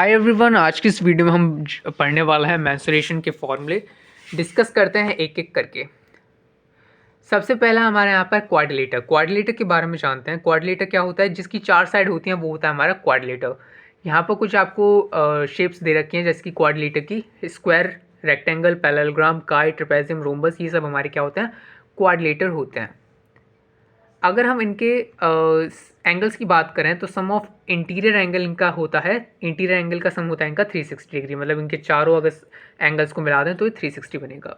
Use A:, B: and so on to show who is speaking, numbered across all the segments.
A: Hi everyone, आज की इस वीडियो में हम पढ़ने वाला है मेंसुरेशन के फॉर्मूले। डिस्कस करते हैं एक एक करके। सबसे पहला हमारे यहाँ पर क्वाड्रिलेटर। क्वाड्रिलेटर के बारे में जानते हैं। क्वाड्रिलेटर क्या होता है? जिसकी चार साइड होती हैं वो होता है हमारा क्वाड्रिलेटर। यहाँ पर कुछ आपको शेप्स दे रखी हैं जैसे कि क्वाड्रिलेटर की स्क्वायर, रेक्टेंगल, पैरेललोग्राम, काई, ट्रेपेजियम, रोम्बस, ये सब हमारे क्या होते हैं? क्वाड्रिलेटर होते हैं। अगर हम इनके एंगल्स की बात करें तो सम ऑफ इंटीरियर एंगल इनका होता है, इंटीरियर एंगल का सम होता है इनका 360 डिग्री, मतलब इनके चारों अगर एंगल्स को मिला दें तो ये 360 बनेगा।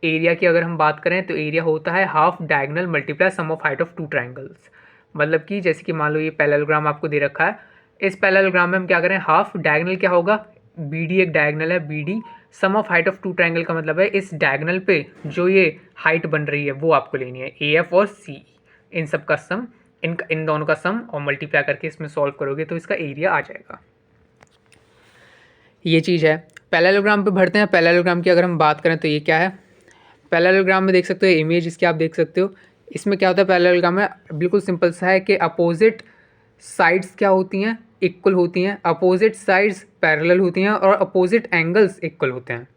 A: एरिया की अगर हम बात करें तो एरिया होता है half diagonal multiply sum of height of two triangles. मतलब कि जैसे कि मान लो ये पैरेललोग्राम आपको दे रखा है, इस पैरेललोग्राम में हम क्या करें, हाफ डायगोनल क्या होगा, बी डी एक डायगोनल है, B D sum of height of two triangle का मतलब है इस डायगोनल पे जो ये हाइट बन रही है वो आपको लेनी है, ए एफ और सी, इन सब का सम, इन दोनों का सम और मल्टीप्लाई करके इसमें सॉल्व करोगे तो इसका एरिया आ जाएगा। ये चीज़ है। पैरेललोग्राम पे बढ़ते हैं। पैरेललोग्राम की अगर हम बात करें तो ये क्या है? पैरेललोग्राम में देख सकते हो इमेज इसकी, आप देख सकते हो। इसमें क्या होता है पैरेललोग्राम में? बिल्कुल सिंपल सा है कि अपोजिट साइड्स क्या होती हैं, इक्वल होती हैं। अपोजिट साइड्स पैरेलल होती हैं और अपोजिट एंगल्स इक्वल होते हैं।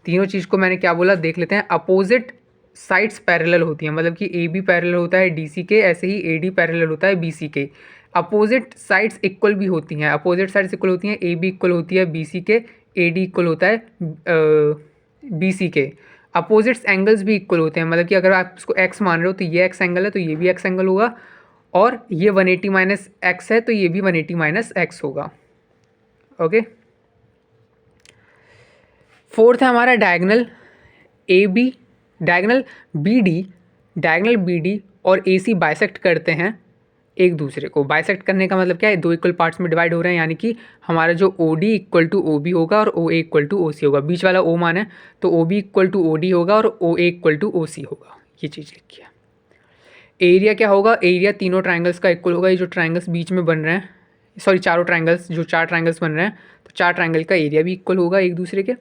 A: तीनों चीज़ को मैंने क्या बोला देख लेते हैं। अपोजिट साइड्स पैरेलल होती हैं, मतलब कि ए बी पैरेलल होता है डी सी के, ऐसे ही ए डी पैरेलल होता है बी सी के। अपोजिट साइड्स इक्वल भी होती हैं, अपोजिट साइड्स इक्वल होती हैं, ए बी इक्वल होती है बी सी के, ए डी इक्वल होता है बी सी के। अपोजिट्स एंगल्स भी इक्वल होते हैं, मतलब कि अगर आप इसको एक्स मान रहे हो तो ये एक्स एंगल है तो ये भी एक्स एंगल होगा, और ये 180 माइनस एक्स है तो ये भी 180 माइनस एक्स होगा। ओके। फोर्थ है हमारा diagonal A B, diagonal B D, diagonal B D और ए सी बाइसेक्ट करते हैं एक दूसरे को। बाइसेक्ट करने का मतलब क्या है? दो इक्वल पार्ट्स में डिवाइड हो रहे हैं, यानी कि हमारा जो O D equal to O B होगा और ओ ए इक्वल टू ओ सी होगा। बीच वाला ओ मान है तो O B equal to O D होगा और ओ ए इक्वल टू ओ सी होगा। ये चीज़ लिखी है। एरिया क्या होगा? एरिया तीनों ट्राइंगल्स का इक्वल होगा। ये जो ट्राइंगल्स बीच में बन रहे हैं, सॉरी चारों ट्राइंगल्स, जो चार ट्राइंगल्स बन रहे हैं तो चार ट्राइंगल का एरिया भी इक्वल होगा एक दूसरे के।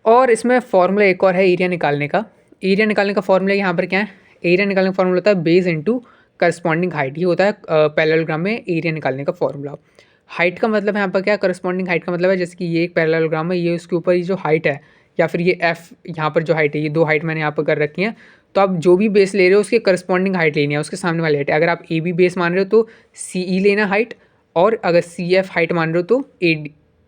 A: और इसमें फॉर्मूला एक और है एरिया निकालने का। एरिया निकालने का फॉर्मूला यहाँ पर क्या है? एरिया निकालने का फॉर्मूला होता है बेस इनटू करस्पॉन्डिंग हाइट। ये होता है पैरेललोग्राम में एरिया निकालने का फॉर्मूला। हाइट का मतलब यहाँ पर क्या है? करस्पॉन्डिंग हाइट का मतलब है जैसे कि ये एक पैरेललोग्राम है, ये उसके ऊपर ये जो हाइट है, या फिर ये एफ यहाँ पर जो हाइट है, ये दो हाइट मैंने यहाँ पर कर रखी है। तो आप जो भी बेस ले रहे हो उसके करस्पॉन्डिंग हाइट लेनी है, उसके सामने वाली हाइट। अगर आप ए बी बेस मान रहे हो तो सी ई लेना हाइट, और अगर सी एफ हाइट मान रहे हो तो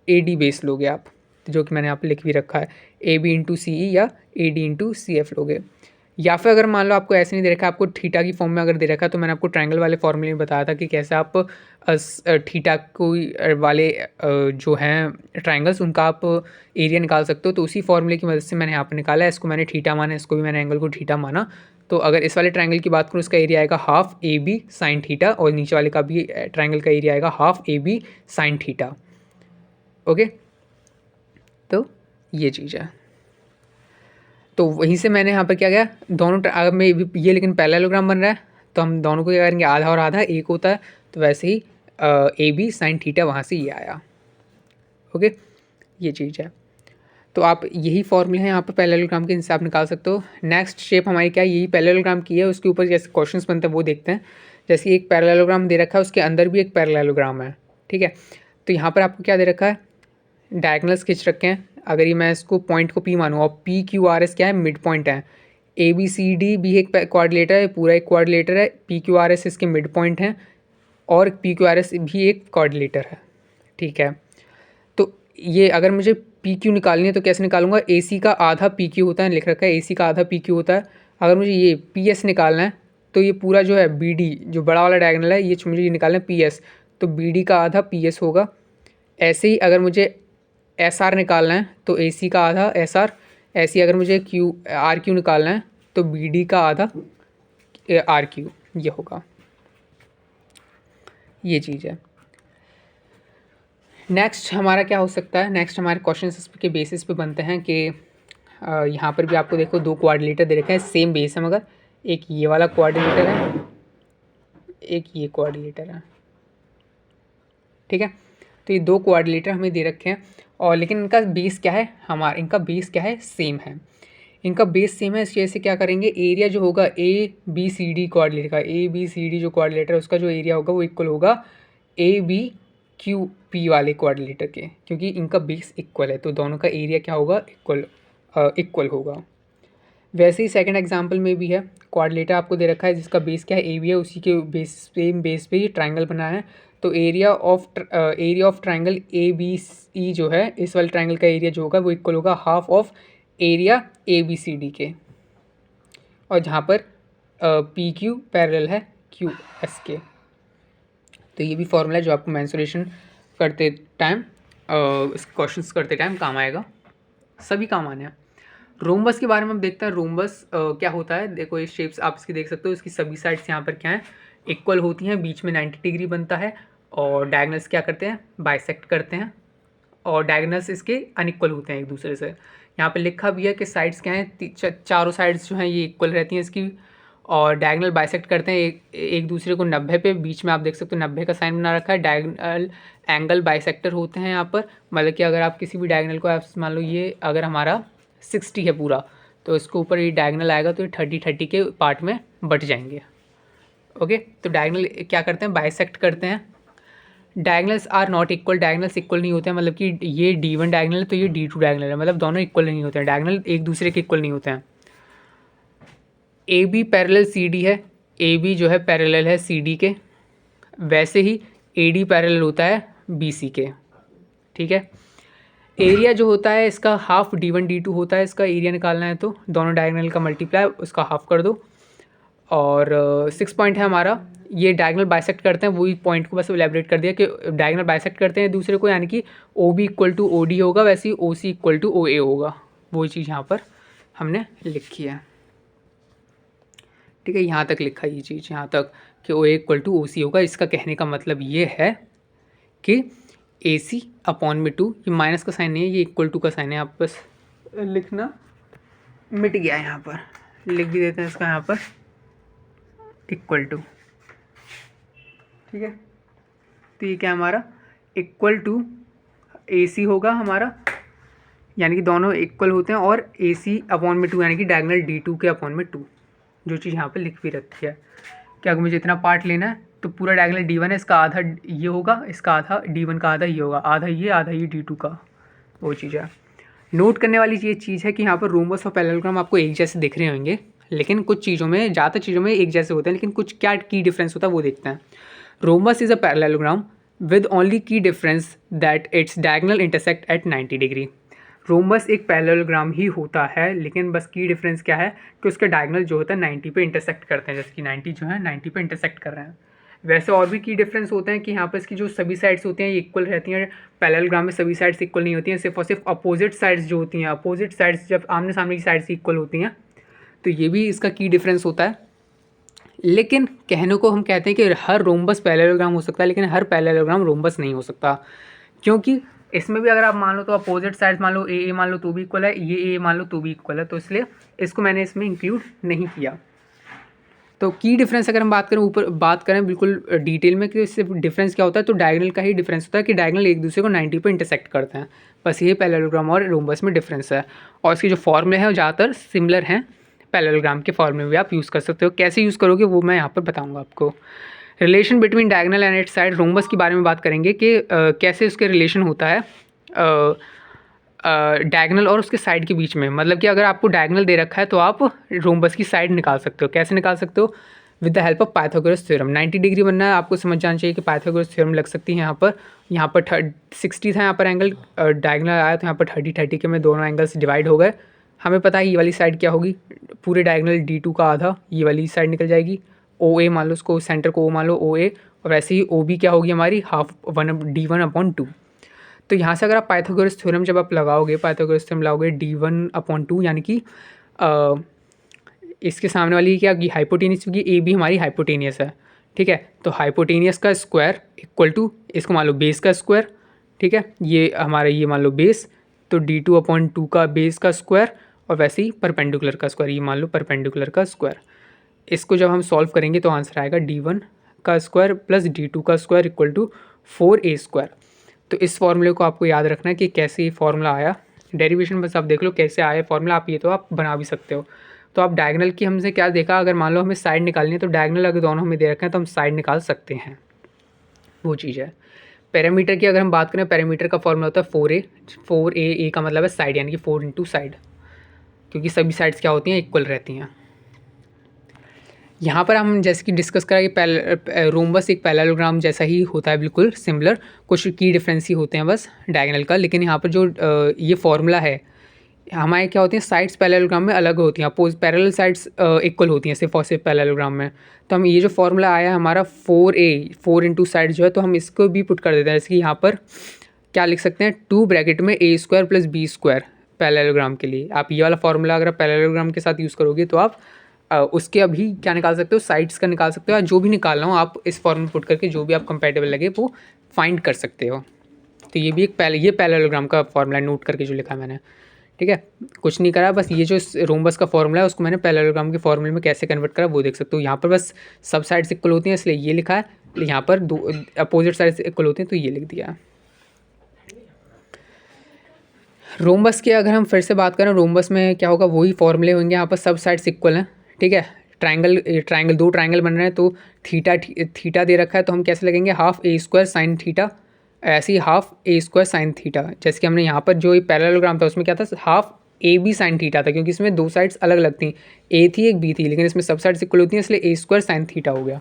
A: ए डी बेस लोगे आप, जो कि मैंने यहाँ पे लिख भी रखा है, A B into C E या A D into C F लोगे। या फिर अगर मान लो आपको ऐसे नहीं दे रखा, आपको थीटा की फॉर्म में अगर दे रखा है, तो मैंने आपको ट्रायंगल वाले फॉर्मूले में बताया था कि कैसे आप थीटा को वाले जो हैं ट्रायंगल्स, उनका आप एरिया निकाल सकते हो। तो उसी फॉर्मूले की मदद से मैंने यहाँ पर निकाला है। इसको मैंने थीटा माना, इसको भी मैंने एंगल को थीटा माना। तो अगर इस वाले ट्रायंगल की बात करूँ, इसका एरिया आएगा half A B sine theta, और नीचे वाले का भी ट्रायंगल का एरिया आएगा half A B sine theta. Okay, तो ये चीज़ है। तो वहीं से मैंने यहाँ पर क्या किया, दोनों अगर मैं ये लेकिन पैरेललोग्राम बन रहा है तो हम दोनों को क्या करेंगे, आधा और आधा एक होता है, तो वैसे ही ए बी साइन थीटा वहाँ से ये आया। ओके, ये चीज़ है। तो आप यही फॉर्मूले हैं यहाँ पर पैरेललोग्राम के, इनसे आप निकाल सकते हो। नेक्स्ट शेप हमारी क्या है, यही पैरेललोग्राम की है, उसके ऊपर जैसे क्वेश्चंस बनते हैं वो देखते हैं। जैसे एक पैरेललोग्राम दे रखा है, उसके अंदर भी एक पैरेललोग्राम है, ठीक है। तो यहाँ पर आपको क्या दे रखा है, डायगोनल्स खींच रखे हैं। अगर ये मैं इसको पॉइंट को पी मानूँ, और पी क्यू आर एस क्या है, मिड पॉइंट है। ए बी सी डी भी एक क्वाड्रिलेटर है, पूरा एक क्वाड्रिलेटर है। पी क्यू आर एस इसके मिड पॉइंट हैं, और पी क्यू आर एस भी एक क्वाड्रिलेटर है, ठीक है। तो ये अगर मुझे पी क्यू निकालनी है तो कैसे निकालूंगा? ए सी का आधा पी क्यू होता है, लिख रखा है ए सी का आधा पी क्यू होता है। अगर मुझे ये पी एस निकालना है तो ये पूरा जो है बी डी, जो बड़ा वाला डायगोनल है, ये मुझे ये निकालना है पी एस, तो बी डी का आधा पी एस होगा। ऐसे ही अगर मुझे एस आर निकालना है तो ए सी का आधा एस आर। ऐसे ही अगर मुझे क्यू आर क्यू निकालना है तो बी डी का आधा आर क्यू, ये होगा। ये चीज़ है। नेक्स्ट हमारा क्या हो सकता है? नेक्स्ट हमारे क्वेश्चन के बेसिस पे बनते हैं कि यहाँ पर भी आपको देखो दो क्वाड्रिलेटर दे रखे हैं, सेम बेस है, मगर एक ये वाला क्वाड्रिलेटर है, एक ये क्वाड्रिलेटर है, ठीक है। तो ये दो क्वाड्रिलेटर हमें दे रखे हैं, और लेकिन इनका बेस क्या है, इनका बेस क्या है, सेम है। इनका बेस सेम है, इस वजह से क्या करेंगे, एरिया जो होगा A B C D quadrilateral का, ए बी सी डी जो क्वाड्रिलेटर है उसका जो एरिया होगा वो इक्वल होगा ए बी क्यू पी वाले क्वाड्रिलेटर के, क्योंकि इनका बेस इक्वल है तो दोनों का एरिया क्या होगा, इक्वल होगा। वैसे ही सेकंड एग्जांपल में भी है, क्वाड्रिलेटर आपको दे रखा है जिसका बेस क्या है, ए बी है, उसी के सेम बेस पे ये ट्राइंगल बना है। तो area of triangle A B E जो है, इस वाले ट्राइंगल का एरिया जो होगा वो इक्वल होगा half of area A B C D के, और जहाँ पर पी क्यू पैरेलल है क्यू एस के। तो ये भी फॉर्मूला है जो आपको मेंसुरेशन करते टाइम क्वेश्चंस करते टाइम काम आएगा, सभी काम आने हैं। रोम्बस के बारे में हम देखते हैं। रोम्बस क्या होता है, देखो ये शेप्स आप इसकी देख सकते हो, इसकी सभी साइड्स यहाँ पर क्या है, इक्वल होती हैं, बीच में 90 डिग्री बनता है, और डायगोनल्स क्या करते हैं, बाइसेक्ट करते हैं, और डायगोनल्स इसके अनइक्वल होते हैं एक दूसरे से। यहाँ पे लिखा भी है कि साइड्स क्या हैं, चारों साइड्स जो हैं ये इक्वल रहती हैं इसकी, और डायगोनल बाइसेक्ट करते हैं एक दूसरे को 90 पे, बीच में आप देख सकते हो 90 का साइन बना रखा है। डायगोनल एंगल बाइसेक्टर होते हैं यहाँ पर, मतलब कि अगर आप किसी भी डायगोनल को, आप मान लो ये अगर हमारा 60 है पूरा, तो इसके ऊपर ये डायगोनल आएगा तो ये 30 के पार्ट में बट जाएंगे। ओके, तो डायगोनल क्या करते हैं, बाइसेक्ट करते हैं। Diagonals are not equal, diagonals equal नहीं होते हैं, मतलब कि ये D1 डायगोनल है तो ये D2 डायगोनल है, मतलब दोनों इक्वल नहीं होते हैं, डायगोनल एक दूसरे के इक्वल नहीं होते हैं। A B parallel C D है, ए बी जो है पैरेलल है सी डी के, वैसे ही ए डी पैरेलल होता है बी सी के। ठीक है, एरिया जो होता है इसका हाफ D1 D2 होता है, इसका एरिया निकालना है तो दोनों डायगोनल का मल्टीप्लाई उसका हाफ कर दो। और 6 पॉइंट है हमारा, ये डायगोनल बाइसेक्ट करते हैं, वही पॉइंट को बस एलेबरेट कर दिया कि डायगोनल बाइसेक्ट करते हैं दूसरे को, यानी कि O B equal to O D होगा, वैसे ही ओ सी इक्वल टू ओ ए होगा, वही चीज़ यहाँ पर हमने लिखी है। ठीक है, यहाँ तक लिखा है ये चीज़, यहाँ तक कि ओ ए इक्वल टू ओ सी होगा। इसका कहने का मतलब ये है कि ए सी अपॉन में 2, ये माइनस का साइन नहीं है, ये इक्वल टू का साइन है, आप बस लिखना मिट गया है, यहाँ पर लिख भी देते हैं इसका यहाँ पर इक्वल टू। ठीक है, तो ये क्या हमारा इक्वल टू ए सी होगा हमारा, यानी कि दोनों इक्वल होते हैं, और ए सी अपॉन में 2 यानी कि डायगोनल D2 के अपॉन में 2, जो चीज़ यहाँ पे लिख भी रखी है कि अगर मुझे इतना पार्ट लेना है तो पूरा डायगोनल D1 है, इसका आधा ये होगा, इसका आधा D1 का आधा ये होगा, आधा ये D2 का, वो चीज़ है। नोट करने वाली ये चीज़ है कि यहाँ पर रोम्बस और पैरेललोग्राम आपको एक जैसे दिख रहे होंगे, लेकिन कुछ चीज़ों में, ज़्यादातर चीज़ों में एक जैसे होते हैं, लेकिन कुछ क्या की डिफरेंस होता है वो देखते हैं। Rhombus is a parallelogram with only key difference that its diagonal intersect at 90 degree. Rhombus एक पैरेललोग्राम ही होता है, लेकिन बस की डिफरेंस क्या है कि उसके डायगोनल जो होता है 90 पे इंटरसेक्ट करते हैं, जैसे कि 90 जो है 90 पे इंटरसेक्ट कर रहे हैं। वैसे और भी की डिफरेंस होते हैं कि यहाँ पर इसकी जो सभी साइड्स होती हैं ये इक्वल रहती हैं, पैरेललोग्राम में सभी साइड्स इक्वल नहीं होती हैं, सिर्फ और सिर्फ अपोजिट साइड्स जो होती हैं, अपोजिट साइड्स जब आमने सामने की साइड्स इक्वल होती हैं, तो ये भी इसका की डिफरेंस होता है। लेकिन कहने को हम कहते हैं कि हर रोम्बस पैरेललोग्राम हो सकता है, लेकिन हर पैरेललोग्राम रोम्बस नहीं हो सकता, क्योंकि इसमें भी अगर आप मान लो तो अपोजिट साइड्स मान लो ए मान लो तो भी इक्वल है, ये ए मान लो तो भी इक्वल है, तो इसलिए इसको मैंने इसमें इंक्लूड नहीं किया। तो की डिफरेंस अगर हम बात करें, ऊपर बात करें बिल्कुल डिटेल में कि इससे डिफरेंस क्या होता है, तो डायगोनल का ही डिफरेंस होता है कि डायगोनल एक दूसरे को 90 पे इंटरसेक्ट करते हैं, बस ये पैरेललोग्राम और रोम्बस में डिफरेंस है। और इसके जो फॉर्मूले हैं वो ज़्यादातर सिमिलर हैं, पैरेललोग्राम के फॉर्मूले भी आप यूज़ कर सकते हो, कैसे यूज़ करोगे वो मैं यहाँ पर बताऊँगा आपको। Relation between diagonal and it's side, rhombus के बारे में बात करेंगे कि कैसे उसके रिलेशन होता है डायगोनल और उसके साइड के बीच में। मतलब कि अगर आपको डायगोनल दे रखा है तो आप रोम्बस की साइड निकाल सकते हो, कैसे निकाल सकते हो, with the help of Pythagoras theorem. 90 degree बनना है, आपको समझ जाना चाहिए कि पाइथागोरस थ्योरम लग सकती है यहाँ पर 60 था यहाँ पर एंगल, डायगोनल आया तो यहाँ पर 30 के में दोनों एंगल्स डिवाइड हो गए। हमें पता है ये वाली साइड क्या होगी, पूरे डायगोनल D2 का आधा ये वाली साइड निकल जाएगी, OA मान लो उसको, सेंटर को O मान लो OA, और वैसे ही OB क्या होगी हमारी हाफ D1/2। तो यहाँ से अगर आप पाइथागोरस थ्योरम जब आप लगाओगे, पाइथागोरस थ्योरम लगाओगे D1/2, यानी कि इसके सामने वाली क्या होगी, हाइपोटेनियस होगी, AB हमारी हाइपोटेनियस है। ठीक है, तो हाइपोटेनियस का स्क्वायर इक्वल टू इसको मान लो बेस का स्क्वायर। ठीक है, ये हमारा ये मान लो बेस, तो D2/2 का बेस का स्क्वायर, और वैसे ही परपेंडिकुलर का स्क्वायर, ये मान लो परपेंडिकुलर का स्क्वायर। इसको जब हम सॉल्व करेंगे तो आंसर आएगा D1 का स्क्वायर प्लस D2 का square equal to 4A square. तो इस फॉर्मूले को आपको याद रखना है कि कैसे ये फॉर्मूला आया, डेरिवेशन बस आप देख लो कैसे आया फॉर्मूला, आप ये तो आप बना भी सकते हो। तो आप डायगोनल की हमसे क्या देखा, अगर मान लो हमें साइड निकालनी है तो डायगोनल अगर दोनों हमें दे रखे हैं तो हम साइड निकाल सकते हैं, वो चीज़ है। पैरामीटर की अगर हम बात करें, पैरामीटर का फॉर्मूला होता है 4a। 4a का मतलब है साइड, यानी कि 4 इंटू साइड, क्योंकि सभी साइड्स क्या होती हैं, इक्वल रहती हैं। यहाँ पर हम जैसे कि डिस्कस करा कि रोम्बस एक पैरेललोग्राम जैसा ही होता है, बिल्कुल सिमिलर, कुछ की डिफरेंस ही होते हैं बस डायगोनल का। लेकिन यहाँ पर जो ये फॉर्मूला है, हमारे क्या होती हैं, साइड्स पैरेललोग्राम में अलग होती हैं, अपोज पैरेलल साइड्स इक्वल होती हैं सिर्फ और सिर्फ पैरेललोग्राम में। तो हम ये जो फॉर्मूला आया है हमारा 4a, 4 इंटू साइड जो है, तो हम इसको भी पुट कर देते हैं। जैसे कि यहाँ पर क्या लिख सकते हैं, 2 ब्रैकेट में a² + b² पैरेललोग्राम के लिए। आप ये वाला फॉर्मूला अगर पैरेललोग्राम के साथ यूज़ करोगे तो आप उसके अभी क्या निकाल सकते हो, साइड्स का निकाल सकते हो, या जो भी निकालना हो आप इस फॉर्मूला पुट करके जो भी आप कंपेटेबल लगे वो फाइंड कर सकते हो। तो ये भी ये पैरेललोग्राम का फॉर्मूला नोट करके जो लिखा है मैंने, ठीक है, कुछ नहीं करा, बस ये जो रोम्बस का फॉर्मूला है उसको मैंने पैरेललोग्राम के फॉर्मूले में कैसे कन्वर्ट करा वो देख सकते हो। यहाँ पर बस सब साइड्स इक्वल होती हैं इसलिए ये लिखा है, यहाँ पर दो अपोजिट साइड्स इक्वल होती हैं तो ये लिख दिया है। रोम्बस की अगर हम फिर से बात करें, रोम्बस में क्या होगा, वही फॉर्मूले होंगे, यहाँ पर सब साइड्स इक्वल हैं, ठीक है। ट्राइंगल दो ट्राइंगल बन रहे हैं तो थीटा दे रखा है, तो हम कैसे लगेंगे, हाफ a² sin थीटा, ऐसे ही हाफ a² sin थीटा। जैसे कि हमने यहाँ पर जो पैरेललोग्राम था उसमें क्या था, हाफ AB sin थीटा था, क्योंकि इसमें दो साइड्स अलग अलग थी, A थी एक B थी, लेकिन इसमें सब साइड्स इक्वल होती हैं इसलिए a² sin थीटा हो गया।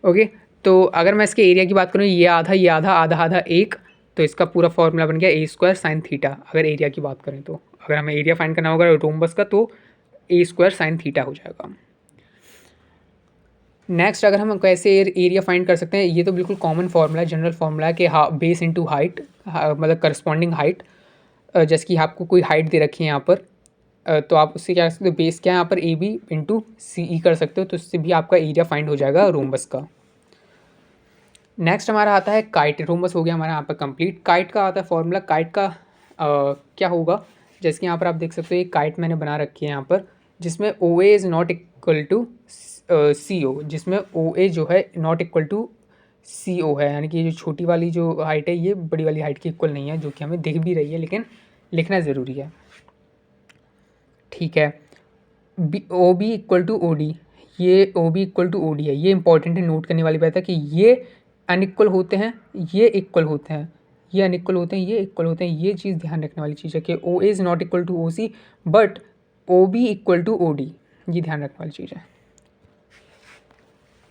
A: ओके, तो अगर मैं इसके एरिया की बात करूँ, ये आधा आधा आधा एक, तो इसका पूरा फॉर्मूला बन गया a² sin थीटा। अगर एरिया की बात करें तो अगर हमें एरिया फाइंड करना होगा रोम्बस का तो a² sin थीटा हो जाएगा। नेक्स्ट अगर हम कैसे एरिया फाइंड कर सकते हैं, ये तो बिल्कुल कॉमन फार्मूला है, जनरल फार्मूला है कि बेस इंटू हाइट, मतलब करस्पॉन्डिंग हाइट। जैसे कि आपको कोई हाइट दे रखी है यहाँ पर, तो आप उससे क्या कर सकते हो, बेस क्या है यहाँ पर AB इंटू CE कर सकते हो, तो इससे भी आपका एरिया फाइंड हो जाएगा रोम्बस का। नेक्स्ट हमारा आता है काइट। रोम्बस हो गया हमारा यहाँ पर कंप्लीट। काइट का आता है फॉर्मूला। काइट का क्या होगा, जैसे कि यहाँ पर आप देख सकते हो एक काइट मैंने बना रखी है यहाँ पर, जिसमें OA is not equal to CO, जिसमें OA जो है नॉट इक्वल टू CO है, यानी कि ये जो छोटी वाली जो हाइट है ये बड़ी वाली हाइट की इक्वल नहीं है, जो कि हमें दिख भी रही है लेकिन लिखना ज़रूरी है, ठीक है। OB इक्वल टू OD, ये OB इक्वल टू OD है, ये इंपॉर्टेंट है, नोट करने वाली बात है कि ये अनइक्वल होते हैं, ये इक्वल होते हैं, ये अनइक्वल होते हैं, ये इक्वल होते हैं। ये चीज़ ध्यान रखने वाली चीज़ है कि OA is not equal to OC but OB equal to OD, ये ध्यान रखने वाली चीज़ है।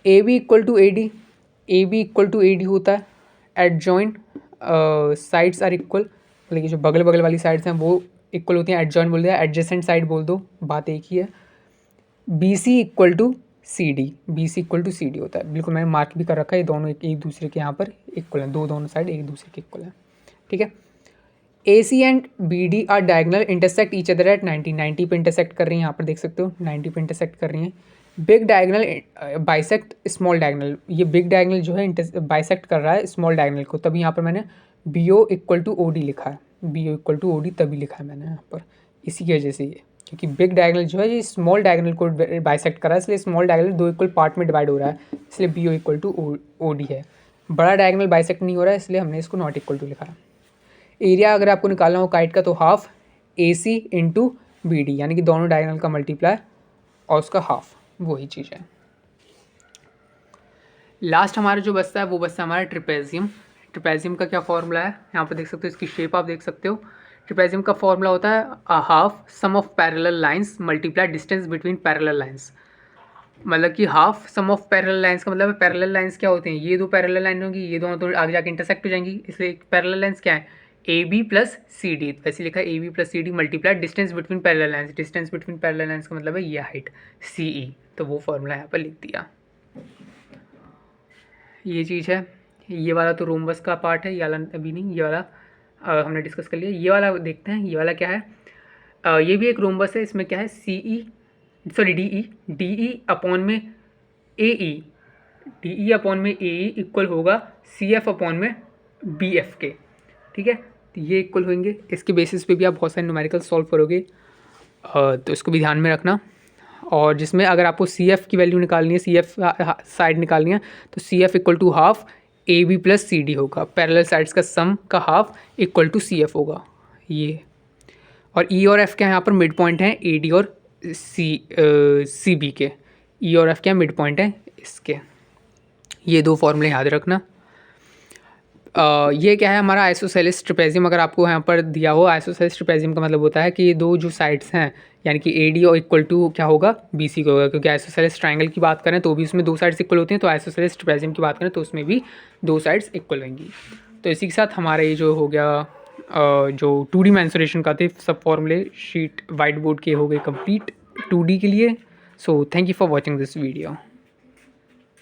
A: AB equal to AD, AB equal to AD होता है एडजॉइंट साइड्स आर इक्वल, मतलब कि जो बगल बगल वाली साइड्स हैं वो इक्वल होती हैं, एडजॉइंट बोल दिया, एडजेसेंट साइड बोल दो, बात एक ही है। BC equal to CD, BC equal to CD होता है, बिल्कुल मैंने मार्क भी कर रखा है, ये दोनों एक दूसरे के यहाँ पर इक्वल हैं, दोनों साइड एक दूसरे के इक्वल हैं, ठीक है। AC and BD are diagonal intersect each other at 90 पे इंटरसेक्ट कर रही हैं, यहाँ पर देख सकते हो 90 पे इंटरसेक्ट कर रही हैं। Big diagonal bisect small diagonal, ये बिग डायगोनल जो है बाइसेक्ट कर रहा है स्मॉल डायगोनल को, तभी यहाँ पर मैंने BO इक्वल टू OD लिखा है, BO इक्वल टू OD तभी लिखा है मैंने यहाँ पर, इसी की वजह से ये, क्योंकि बिग डायगोनल जो है ये स्मॉल डायगोनल को बाइसेक्ट कर रहा है, इसलिए स्मॉल डायगोनल दो इक्वल पार्ट में डिवाइड हो रहा है, इसलिए BO इक्वल टू OD है। बड़ा डायगोनल बाइसेक्ट नहीं हो रहा है, इसलिए हमने इसको नॉट इक्वल टू लिखा है। एरिया अगर आपको निकालना हो काइट का तो हाफ AC इंटू BD, यानी कि दोनों डायगोनल का मल्टीप्लाई और उसका हाफ, वही चीज़ है। लास्ट हमारा जो बचता है वो बचता है हमारा ट्रिपेजियम। ट्रिपेजियम का क्या फॉर्मूला है, यहाँ पर देख सकते हो, इसकी शेप आप देख सकते हो। ट्रिपेजियम का फॉर्मूला होता है half sum of parallel lines multiply distance between parallel lines, मतलब कि half sum of parallel lines का मतलब है पैरेलल लाइंस क्या होते हैं, ये दो पैरेलल लाइन होंगी, ये दोनों तो आगे जाके इंटरसेक्ट हो जाएंगी, इसलिए पैरेलल लाइंस क्या है, AB प्लस CD, वैसे लिखा है AB plus CD multiply distance between parallel lines, distance between parallel lines का मतलब है ये हाइट CE, तो वो फॉर्मूला यहाँ पर लिख दिया। ये चीज़ है, ये वाला तो रोम्बस का पार्ट है, ये वाला अभी नहीं, ये वाला हमने डिस्कस कर लिया। ये वाला देखते हैं, ये वाला क्या है, ये भी एक रोम्बस है, इसमें क्या है DE अपॉन में AE, DE अपॉन में AE इक्वल होगा CF अपॉन में BF के, ठीक है, तो ये इक्वल होंगे। इसके बेसिस पे भी आप बहुत सारे न्यूमेरिकल सॉल्व करोगे, तो इसको भी ध्यान में रखना। और जिसमें अगर आपको CF की वैल्यू निकालनी है, CF साइड निकालनी है, तो CF equal to half AB plus CD होगा, पैरेलल साइड्स का सम का हाफ इक्वल टू CF होगा ये। और E और F क्या है, यहाँ पर मिड पॉइंट हैं AD और CB के, E और F क्या मिड पॉइंट हैं इसके, ये दो फॉर्मूले याद रखना। ये क्या है हमारा आइसोसेलेस ट्रेपेजियम। अगर आपको यहाँ पर दिया हो, आइसोसेलेस ट्रेपेजियम का मतलब होता है कि ये दो जो साइड्स हैं यानी कि AD और इक्वल टू क्या होगा, BC को होगा, क्योंकि आइसोसेलेस ट्रायंगल की बात करें तो भी उसमें दो साइड्स इक्वल होती हैं, तो आइसोसेलेस ट्रेपेजियम की बात करें तो उसमें भी दो साइड्स इक्वल होंगी। तो इसी के साथ हमारा ये जो हो गया जो 2D मेंसुरेशन का थे सब फॉर्मूले शीट वाइट बोर्ड के हो गए कंप्लीट 2D के लिए। So thank you for watching this video.